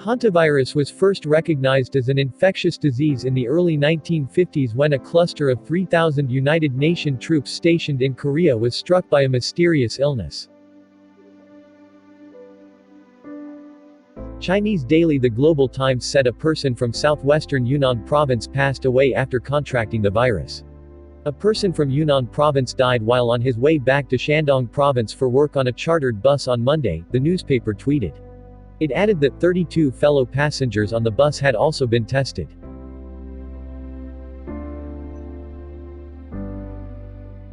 Hantavirus was first recognized as an infectious disease in the early 1950s when a cluster of 3,000 United Nations troops stationed in Korea was struck by a mysterious illness. Chinese daily The Global Times said a person from southwestern Yunnan province passed away after contracting the virus. A person from Yunnan province died while on his way back to Shandong province for work on a chartered bus on Monday, the newspaper tweeted. It added that 32 fellow passengers on the bus had also been tested.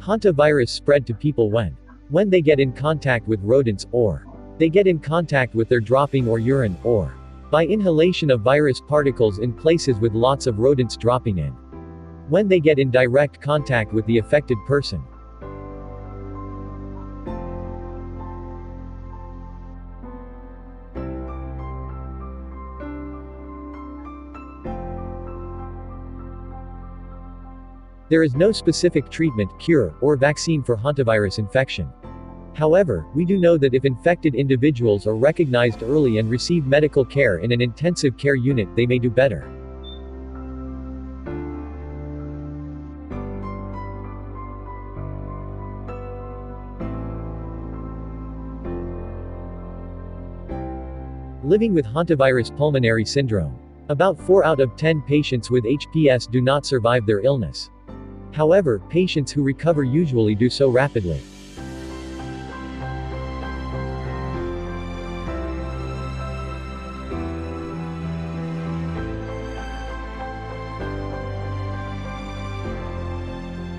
Hantavirus spread to people when they get in contact with rodents, or they get in contact with their dropping or urine, or by inhalation of virus particles in places with lots of rodents dropping in. When they get in direct contact with the affected person. There is no specific treatment, cure, or vaccine for hantavirus infection. However, we do know that if infected individuals are recognized early and receive medical care in an intensive care unit, they may do better. Living with hantavirus pulmonary syndrome. About 4 out of 10 patients with HPS do not survive their illness. However, patients who recover usually do so rapidly.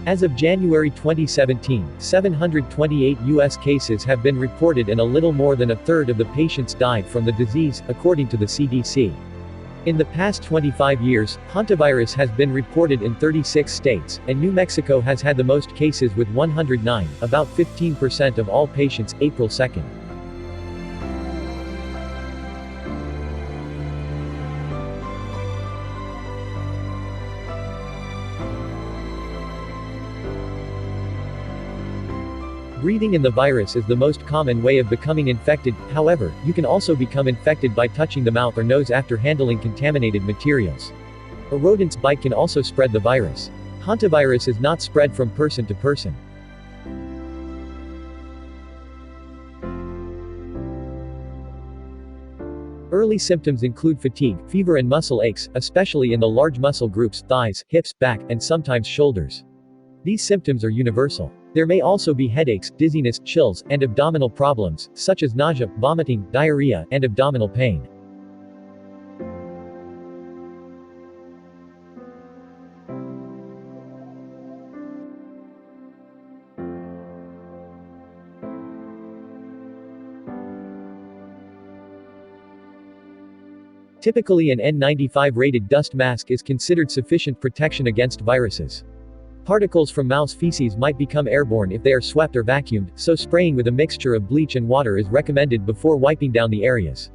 As of January 2017, 728 U.S. cases have been reported and a little more than a third of the patients died from the disease, according to the CDC. In the past 25 years, hantavirus has been reported in 36 states, and New Mexico has had the most cases with 109, about 15% of all patients, April 2. Breathing in the virus is the most common way of becoming infected. However, you can also become infected by touching the mouth or nose after handling contaminated materials. A rodent's bite can also spread the virus. Hantavirus is not spread from person to person. Early symptoms include fatigue, fever and muscle aches, especially in the large muscle groups, thighs, hips, back, and sometimes shoulders. These symptoms are universal. There may also be headaches, dizziness, chills, and abdominal problems, such as nausea, vomiting, diarrhea, and abdominal pain. Typically an N95-rated dust mask is considered sufficient protection against viruses. Particles from mouse feces might become airborne if they are swept or vacuumed, so spraying with a mixture of bleach and water is recommended before wiping down the areas.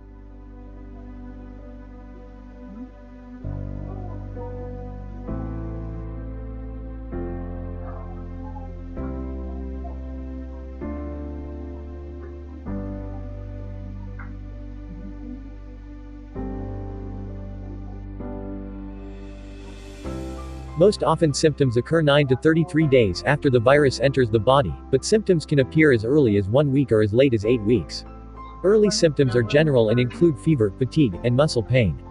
Most often symptoms occur 9 to 33 days after the virus enters the body, but symptoms can appear as early as 1 week or as late as 8 weeks. Early symptoms are general and include fever, fatigue, and muscle pain.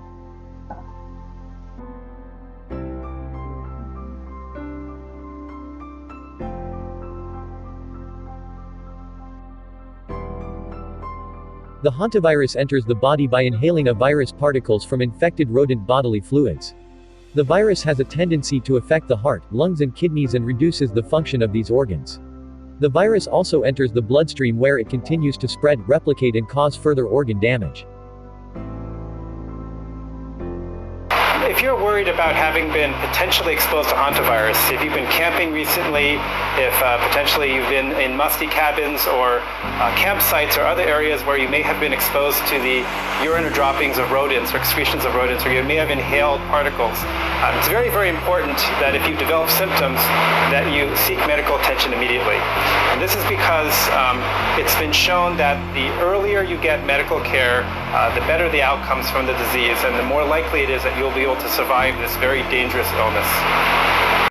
The hantavirus enters the body by inhaling a virus particles from infected rodent bodily fluids. The virus has a tendency to affect the heart, lungs and kidneys and reduces the function of these organs. The virus also enters the bloodstream where it continues to spread, replicate and cause further organ damage. If if you're worried about having been potentially exposed to hantavirus, if you've been camping recently, if potentially you've been in musty cabins or campsites or other areas where you may have been exposed to the urine or droppings of rodents or excretions of rodents, or you may have inhaled particles, it's very, very important that if you develop symptoms that you seek medical attention immediately. And this is because it's been shown that the earlier you get medical care, the better the outcomes from the disease, and the more likely it is that you'll be able to survive this very dangerous illness.